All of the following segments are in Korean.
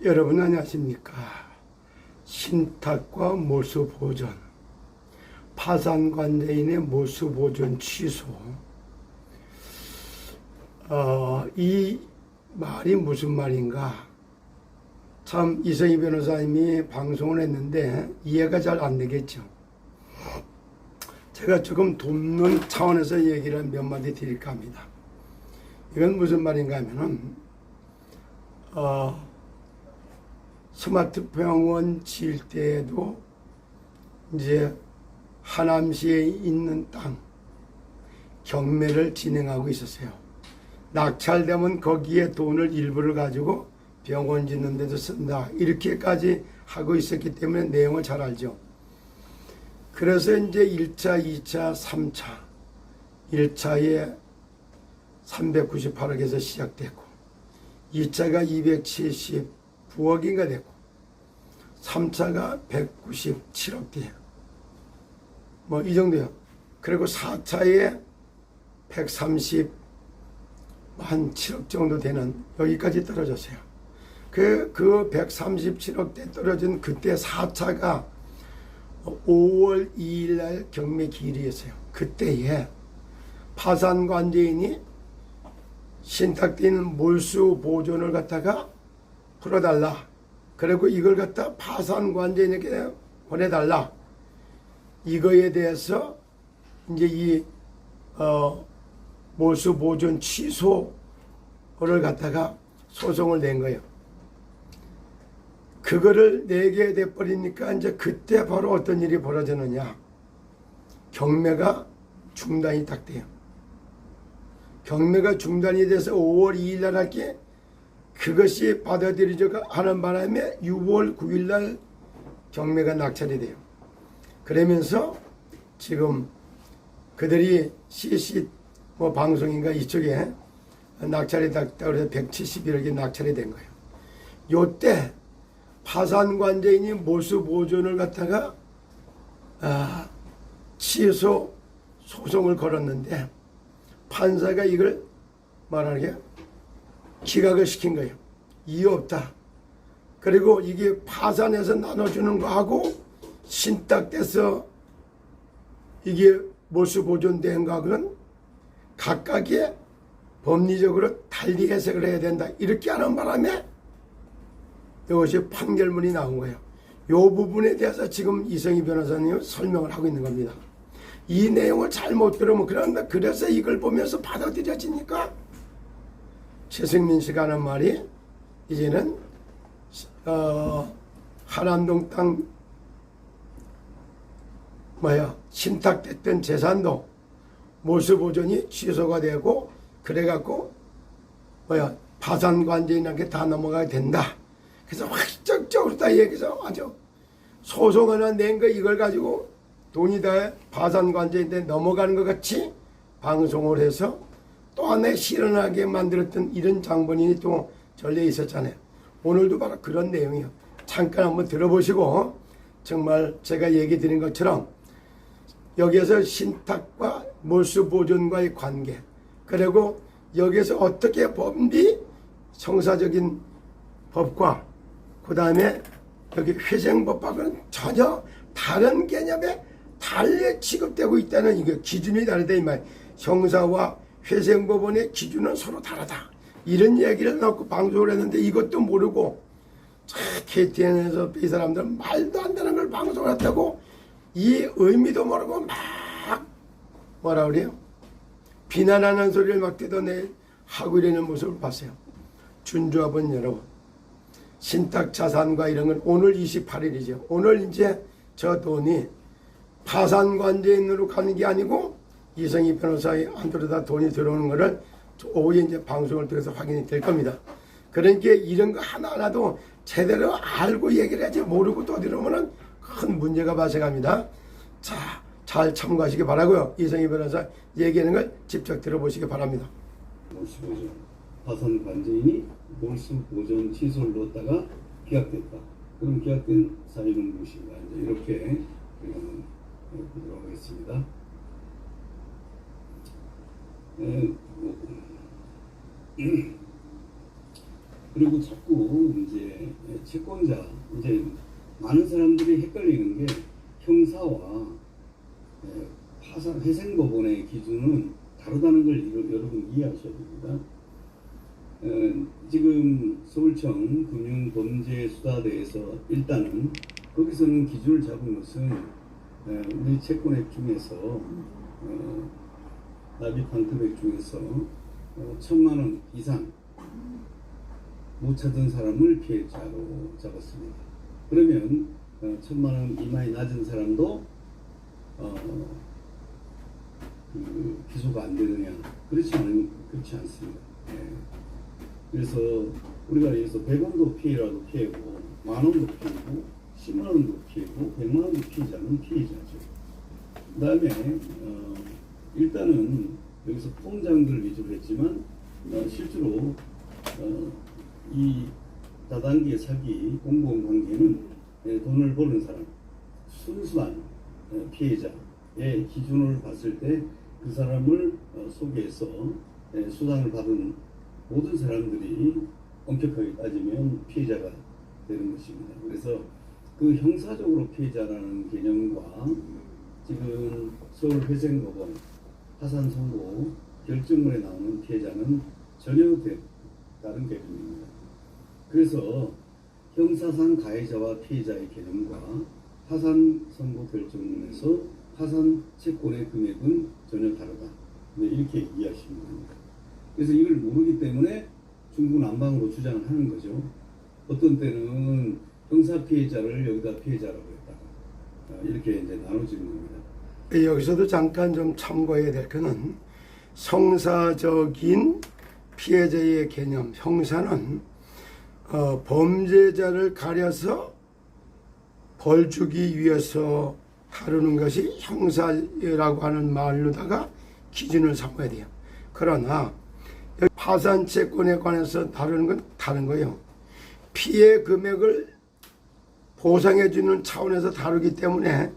여러분 안녕하십니까? 신탁과 몰수보존, 파산관제인의 몰수보존 취소. 이 말이 무슨 말인가? 참 이성희 변호사님이 방송을 했는데 이해가 잘 안 되겠죠. 제가 조금 돕는 차원에서 얘기를 몇 마디 드릴까 합니다. 이건 무슨 말인가 하면은 스마트 병원 지을 때에도 이제 하남시에 있는 땅 경매를 진행하고 있었어요. 낙찰되면 거기에 돈을 일부를 가지고 병원 짓는 데도 쓴다. 이렇게까지 하고 있었기 때문에 내용을 잘 알죠. 그래서 이제 1차, 2차, 3차 1차에 398억에서 시작됐고 2차가 279억인가 됐고 3차가 197억대 뭐 이 정도요. 그리고 4차에 130 한 7억 정도 되는 여기까지 떨어졌어요. 그 137억대 떨어진 그때 4차가 5월 2일 날 경매 기일이었어요. 그때에 파산관제인이 신탁된 몰수 보존을 갖다가 풀어달라. 그리고 이걸 갖다 파산관제인에게 보내달라. 이거에 대해서 이제 이 몰수 보존 취소를 갖다가 소송을 낸 거예요. 그거를 내게 돼버리니까 이제 그때 바로 어떤 일이 벌어졌느냐. 경매가 중단이 딱 돼요. 경매가 중단이 돼서 5월 2일 날 할게 그것이 받아들여져 하는 바람에 6월 9일 날 경매가 낙찰이 돼요. 그러면서 지금 그들이 CC 뭐 방송인가 이쪽에 낙찰이 됐다고 해서 171억이 낙찰이 된 거예요. 요때 파산관제인이 몰수보존을 갖다가 취소 소송을 걸었는데 판사가 이걸 말하는 게 기각을 시킨 거예요. 이유 없다. 그리고 이게 파산해서 나눠주는 거하고 신탁돼서 이게 몰수보존된 거하고는 각각의 법리적으로 달리 해석을 해야 된다. 이렇게 하는 바람에 이것이 판결문이 나온 거예요. 이 부분에 대해서 지금 이성희 변호사님이 설명을 하고 있는 겁니다. 이 내용을 잘못 들으면 그런다. 그래서 이걸 보면서 받아들여지니까 최승민 씨가 하는 말이 이제는 한암동 땅 신탁됐던 재산도 몰수보존이 취소가 되고 그래갖고 파산관제인에게 다 넘어가야 된다. 그래서 확정적으로 다 얘기해서 아주 소송 하나 낸 거 이걸 가지고 돈이 다 파산관제인데 넘어가는 것 같이 방송을 해서 또 하나의 실현하게 만들었던 이런 장본인이 또 전례 있었잖아요. 오늘도 바로 그런 내용이에요. 잠깐 한번 들어보시고 정말 제가 얘기 드린 것처럼 여기에서 신탁과 몰수보존과의 관계 그리고 여기에서 어떻게 법리 형사적인 법과 그 다음에 여기 회생법하고는 전혀 다른 개념에 달리 취급되고 있다는 이게 기준이 다르다 이 말. 형사와 회생법원의 기준은 서로 다르다. 이런 얘기를 넣고 방송을 했는데 이것도 모르고 KTN에서 이 사람들은 말도 안 되는 걸 방송을 했다고 이 의미도 모르고 막 뭐라 그래요? 비난하는 소리를 막 뜯어내하고 이러는 모습을 봤어요. 준주합은 여러분 신탁 자산과 이런 건 오늘 28일이죠. 오늘 이제 저 돈이 파산관제인으로 가는 게 아니고 이성희 변호사의 안으로다 돈이 들어오는 거를 오후에 이제 방송을 통해서 확인이 될 겁니다. 그러니까 이런 거 하나하나도 제대로 알고 얘기를 하지 모르고 또 들어오면 큰 문제가 발생합니다. 자, 잘 참고하시기 바라고요. 이성희 변호사 얘기하는 걸 직접 들어보시기 바랍니다. 몰수보존 파산관제인이 몰수보존 취소를 넣었다가 기각됐다. 그럼 기각된 사유는 무엇인가? 이렇게 한번 보도록 하겠습니다. 그리고 자꾸 이제 채권자, 이제 많은 사람들이 헷갈리는 게 형사와 회생법원의 기준은 다르다는 걸 여러분 이해하셔야 됩니다. 지금 서울청 금융범죄수사대에서 일단은 거기서는 기준을 잡은 것은 우리 채권액 중에서 납입한 금액 중에서 1,000만 원 이상 못 찾은 사람을 피해자로 잡았습니다. 그러면 1,000만 원 이하의 낮은 사람도 기소가 안 되느냐? 그렇지 않습니다. 그래서 우리가 여기서 100원도 피해라도 피해고, 만원도 피해고, 10만원도 피해고, 100만원도 피해자는 피해자죠. 그 다음에 일단은 여기서 통장들 위주로 했지만 실제로 이 다단계 사기 공공관계는 돈을 버는 사람, 순수한 피해자의 기준을 봤을 때 그 사람을 소개해서 수당을 받은 모든 사람들이 엄격하게 따지면 피해자가 되는 것입니다. 그래서 그 형사적으로 피해자라는 개념과 지금 서울회생법원 파산 선고 결정문에 나오는 피해자는 전혀 다른 개념입니다. 그래서 형사상 가해자와 피해자의 개념과 파산 선고 결정문에서 파산 채권의 금액은 전혀 다르다. 이렇게 이해하시면 됩니다. 그래서 이걸 모르기 때문에 중구난방으로 주장을 하는 거죠. 어떤 때는 형사 피해자를 여기다 피해자라고 했다가 이렇게 이제 나눠지는 겁니다. 여기서도 잠깐 좀 참고해야 될 거는 형사적인 피해자의 개념, 형사는 범죄자를 가려서 벌 주기 위해서 다루는 것이 형사라고 하는 말로다가 기준을 삼아야 돼요. 그러나 파산 채권에 관해서 다루는 건 다른 거예요. 피해 금액을 보상해주는 차원에서 다루기 때문에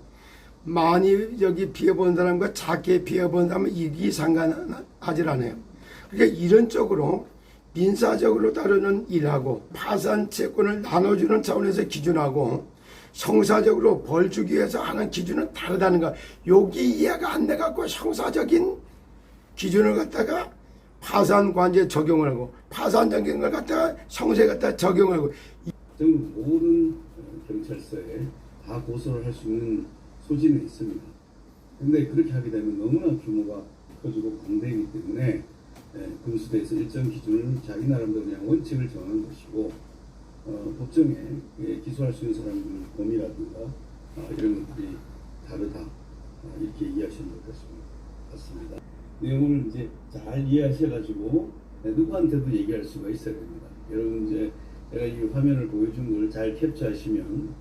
많이 피해본 사람과 작게 피해본 사람은 이익이 상관하지 않아요. 그러니까 이런 쪽으로 민사적으로 다루는 일하고 파산 채권을 나눠주는 차원에서 기준하고 형사적으로 벌 주기 위해서 하는 기준은 다르다는 거. 여기 이해가 안 돼갖고 형사적인 기준을 갖다가 파산 관제에 적용을 하고 파산적인 걸 갖다가 형사에 갖다가 적용을 하고. 전국 모든 경찰서에 다 고소를 할 수 있는 소지는 있습니다. 근데 그렇게 하게 되면 너무나 규모가 커지고 광대이기 때문에 군수대에서 일정 기준을 자기 나름대로 그냥 원칙을 정하는 것이고 법정에 기소할 수 있는 사람들 범위라든가 이런 것들이 다르다 이렇게 이해하시면 될 것 같습니다. 내용을 이제 잘 이해하셔가지고 누구한테도 얘기할 수가 있어야 됩니다. 여러분 이제 제가 이 화면을 보여준 걸 잘 캡처하시면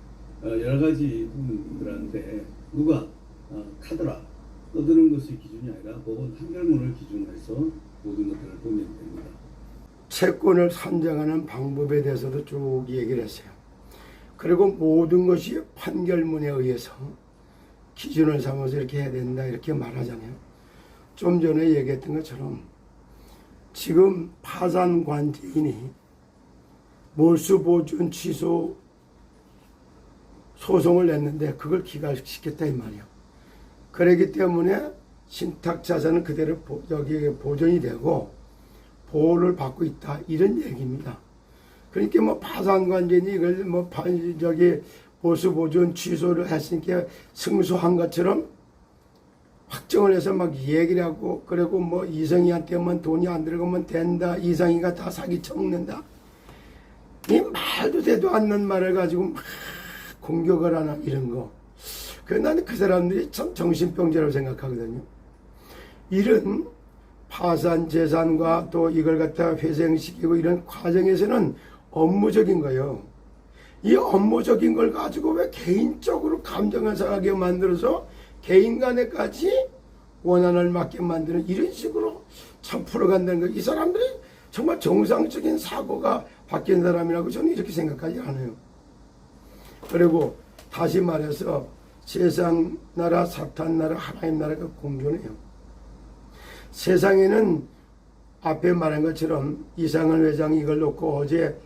여러 가지 분들한테 누가 카더라 떠드는 것이 기준이 아니라 법원 판결문을 기준으로 해서 모든 것들을 보면 됩니다. 채권을 산정하는 방법에 대해서도 쭉 얘기를 했어요. 그리고 모든 것이 판결문에 의해서 기준을 삼아서 이렇게 해야 된다 이렇게 말하잖아요. 좀 전에 얘기했던 것처럼 지금 파산관제인이 몰수보존 취소 소송을 냈는데 그걸 기각시켰다 이 말이에요. 그렇기 때문에 신탁자산은 그대로 보존이 되고 보호를 받고 있다 이런 얘기입니다. 그러니까 파산관계니 이걸 보수보존 취소를 했으니까 승소한 것처럼 확정을 해서 얘기를 하고 그리고 이성이한테만 돈이 안 들어가면 된다. 이성이가 다 사기쳐 먹는다. 이 말도 되도 않는 말을 가지고 막 공격을 하나 이런 거. 그래서 나는 그 사람들이 참 정신병자라고 생각하거든요. 이런 파산 재산과 또 이걸 갖다가 회생시키고 이런 과정에서는 업무적인 거예요. 이 업무적인 걸 가지고 왜 개인적으로 감정을 상하게 만들어서 개인 간에까지 원한을 맞게 만드는 이런 식으로 참 풀어간다는 거. 이 사람들이 정말 정상적인 사고가 바뀐 사람이라고 저는 이렇게 생각하지 않아요. 그리고 다시 말해서 세상 나라, 사탄 나라, 하나님 나라가 공존해요. 세상에는 앞에 말한 것처럼 이상한 회장이 이걸 놓고 어제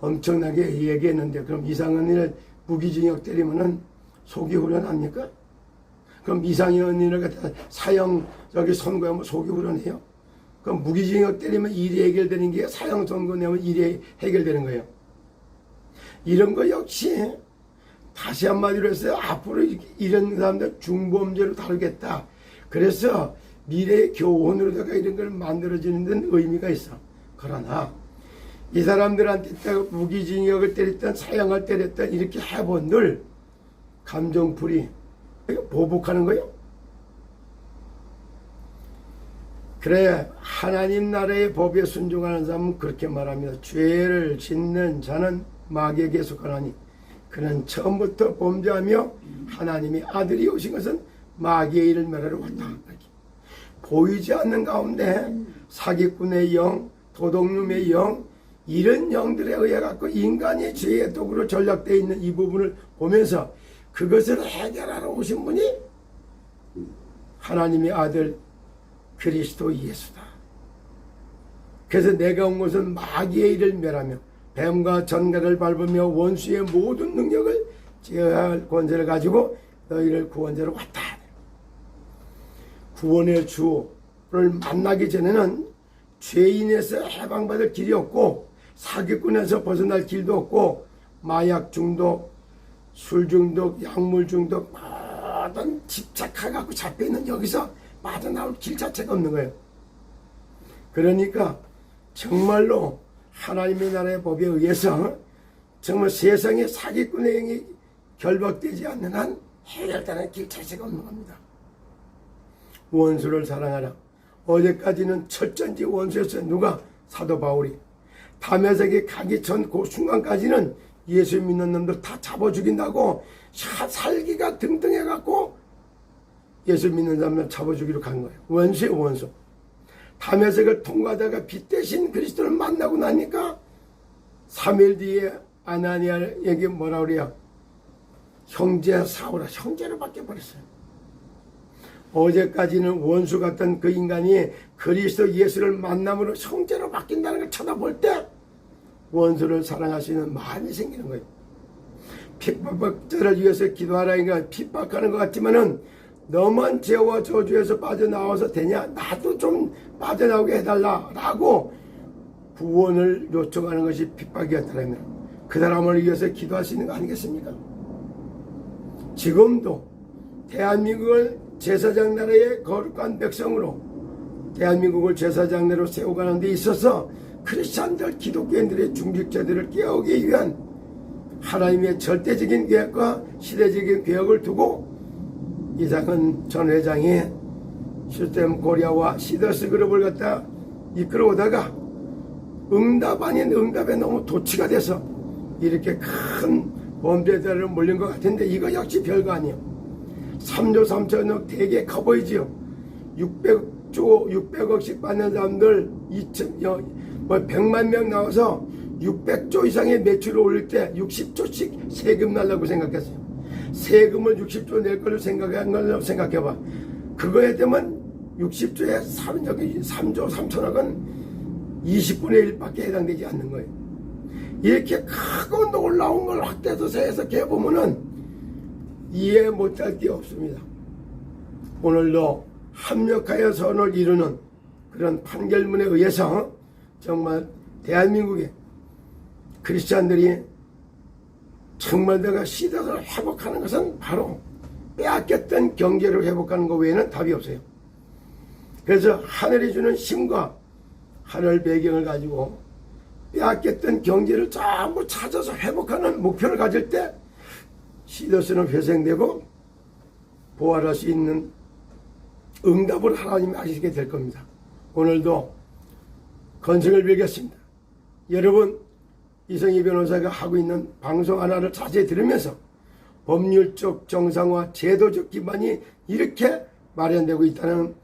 엄청나게 얘기했는데 그럼 이상은이를 무기징역 때리면은 속이 후련합니까? 그럼 이상은이를 갖다 사형 저기 선고하면 속이 후련해요? 그럼 무기징역 때리면 일이 해결되는 게 사형 선고 내면 일이 해결되는 거예요. 이런 거 역시 다시 한마디로 해서 앞으로 이런 사람들 중범죄로 다루겠다. 그래서 미래의 교훈으로다가 이런 걸 만들어지는 데는 의미가 있어. 그러나 이 사람들한테 무기징역을 때렸던 사형을 때렸던 이렇게 해본들 감정풀이 보복하는 거예요. 그래 하나님 나라의 법에 순종하는 사람은 그렇게 말합니다. 죄를 짓는 자는 마귀에게 속하나니 그는 처음부터 범죄하며 하나님의 아들이 오신 것은 마귀의 일을 멸하러 왔다. 보이지 않는 가운데 사기꾼의 영, 도둑놈의 영, 이런 영들에 의해 갖고 인간이 죄의 독으로 전락되어 있는 이 부분을 보면서 그것을 해결하러 오신 분이 하나님의 아들 그리스도 예수다. 그래서 내가 온 것은 마귀의 일을 멸하며 뱀과 전갈을 밟으며 원수의 모든 능력을 제어할 권세를 가지고 너희를 구원자로 왔다. 구원의 주를 만나기 전에는 죄인에서 해방받을 길이 없고 사기꾼에서 벗어날 길도 없고 마약 중독, 술 중독, 약물 중독 모든 집착해갖고 잡혀있는 여기서 빠져나올 길 자체가 없는 거예요. 그러니까 정말로 하나님의 나라의 법에 의해서 정말 세상의 사기꾼의 행위 결박되지 않는 한 해결되는 길 자체가 없는 겁니다. 원수를 사랑하라. 어제까지는 철저히 원수였어요. 누가? 사도 바울이. 다메섹에 가기 전 그 순간까지는 예수 믿는 놈들 다 잡아 죽인다고 살기가 등등해갖고 예수 믿는 사람을 잡아 죽이러 간 거예요. 원수의 원수. 다메섹을 통과하다가 빛 대신 그리스도를 만나고 나니까 3일 뒤에 아나니아에게 뭐라 그래요? 형제 사오라. 형제로 바뀌어버렸어요. 어제까지는 원수 같던 그 인간이 그리스도 예수를 만남으로 형제로 바뀐다는 걸 쳐다볼 때 원수를 사랑할 수 있는 마음이 생기는 거예요. 핍박자를 위해서 기도하라니까 핍박하는 것 같지만은 너만 죄와 저주에서 빠져나와서 되냐? 나도 좀 빠져나오게 해달라라고 구원을 요청하는 것이 핍박이었다면 그 사람을 위해서 기도할 수 있는 거 아니겠습니까? 지금도 대한민국을 제사장 나라의 거룩한 백성으로 대한민국을 제사장 나라로 세워가는 데 있어서 크리스찬들 기독교인들의 중직자들을 깨우기 위한 하나님의 절대적인 계획과 시대적인 계획을 두고 이상은 전 회장이 시스템 코리아와 시더스 그룹을 갖다 이끌어오다가 응답 아닌 응답에 너무 도취가 돼서 이렇게 큰 범죄자를 몰린 것 같은데 이거 역시 별거 아니에요. 3조 3천억 되게 커 보이지요. 600억씩 받는 사람들 100만 명 나와서 600조 이상의 매출을 올릴 때 60조씩 세금 날라고 생각했어요. 세금을 60조 낼 걸로 생각한 걸로 생각해봐. 그거에 되면 60조에 3조 3천억은 20분의 1밖에 해당되지 않는 거예요. 이렇게 크고 놀라운 걸 확대해서 해석해 보면은 이해 못할 게 없습니다. 오늘도 합력하여 선을 이루는 그런 판결문에 의해서 정말 대한민국의 크리스찬들이 정말 내가 시대를 회복하는 것은 바로 빼앗겼던 경제를 회복하는 것 외에는 답이 없어요. 그래서 하늘이 주는 힘과 하늘 배경을 가지고 빼앗겼던 경제를 전부 찾아서 회복하는 목표를 가질 때 시더스는 회생되고 부활할 수 있는 응답을 하나님이 하시게 될 겁니다. 오늘도 건승을 빌겠습니다. 여러분 이성희 변호사가 하고 있는 방송 하나를 자세히 들으면서 법률적 정상화 제도적 기반이 이렇게 마련되고 있다는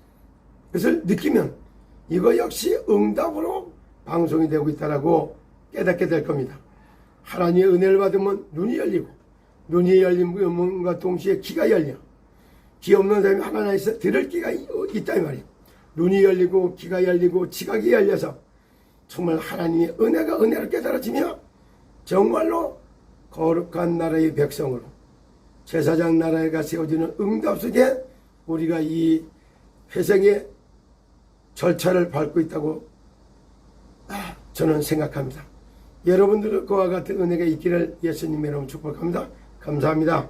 것을 느끼면 이거 역시 응답으로 방송이 되고 있다라고 깨닫게 될 겁니다. 하나님의 은혜를 받으면 눈이 열리고 눈이 열림과 동시에 귀가 열려. 귀 없는 사람이 하나 있어 들을 귀가 있다 이 말이에요. 눈이 열리고 귀가 열리고 지각이 열려서 정말 하나님의 은혜가 은혜를 깨달아지며 정말로 거룩한 나라의 백성으로 제사장 나라가 세워지는 응답 속에 우리가 이 회생의 절차를 밟고 있다고 저는 생각합니다. 여러분들은 그와 같은 은혜가 있기를 예수님 이름으로 축복합니다. 감사합니다.